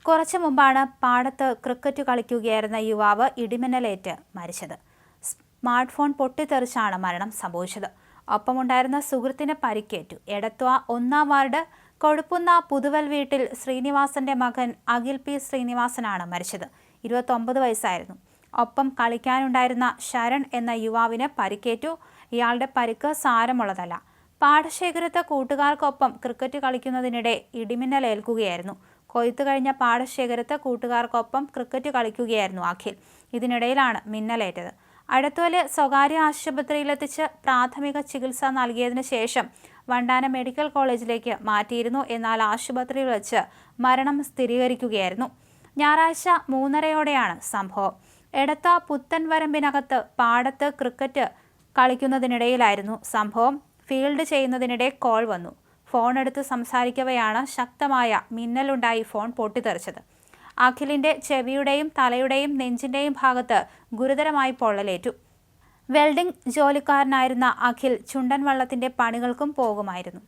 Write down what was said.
കുറച്ചു മുമ്പാണ് പാടത്ത് ക്രിക്കറ്റ് കളിക്കുകയായിരുന്ന യുവാവ് ഇടിമിന്നലേറ്റ് മരിച്ചത്. സ്മാർട്ട് ഫോൺ പൊട്ടിത്തെറിച്ചാണ് മരണം സംഭവിച്ചത്. ഒപ്പമുണ്ടായിരുന്ന സുഹൃത്തിന് പരിക്കേറ്റു. എടത്വ 1-ാം വാർഡ് കൊഴുപ്പുന്ന പുതുവൽ വീട്ടിൽ ശ്രീനിവാസന്റെ മകൻ അഖിൽ പി ശ്രീനിവാസനാണ് മരിച്ചത്. 29 വയസ്സായിരുന്നു. ഒപ്പം കളിക്കാനുണ്ടായിരുന്ന ശരൺ എന്ന യുവാവിന് പരിക്കേറ്റു. ഇയാളുടെ പരിക്ക് സാരമുള്ളതല്ല. പാടശേഖരത്ത് കൂട്ടുകാർക്കൊപ്പം ക്രിക്കറ്റ് കളിക്കുന്നതിനിടെ ഇടിമിന്നലേൽക്കുകയായിരുന്നു. കൊയ്ത്തു കഴിഞ്ഞ പാടശേഖരത്ത് കൂട്ടുകാർക്കൊപ്പം ക്രിക്കറ്റ് കളിക്കുകയായിരുന്നു അഖിൽ. ഇതിനിടയിലാണ് മിന്നലേറ്റത്. അടുത്തുവലെ സ്വകാര്യ ആശുപത്രിയിലെത്തിച്ച് പ്രാഥമിക ചികിത്സ നൽകിയതിനു ശേഷം വണ്ടാനം മെഡിക്കൽ കോളേജിലേക്ക് മാറ്റിയിരുന്നു. എന്നാൽ ആശുപത്രിയിൽ വെച്ച് മരണം സ്ഥിരീകരിക്കുകയായിരുന്നു. ഞായറാഴ്ച 3:30-യോടെയാണ് സംഭവം. എടത്ത പുത്തൻവരമ്പിനകത്ത് പാടത്ത് ക്രിക്കറ്റ് കളിക്കുന്നതിനിടയിലായിരുന്നു സംഭവം. ഫീൽഡ് ചെയ്യുന്നതിനിടെ കോൾ വന്നു. ഫോൺ എടുത്ത് സംസാരിക്കവെയാണ് ശക്തമായ മിന്നലുണ്ടായി ഫോൺ പൊട്ടിത്തെറിച്ചത്. അഖിലിന്റെ ചെവിയുടെയും തലയുടെയും നെഞ്ചിന്റെയും ഭാഗത്ത് ഗുരുതരമായി പൊള്ളലേറ്റു. വെൽഡിംഗ് ജോലിക്കാരനായിരുന്ന അഖിൽ ചുണ്ടൻ വള്ളത്തിന്റെ പണികൾക്കും പോകുമായിരുന്നു.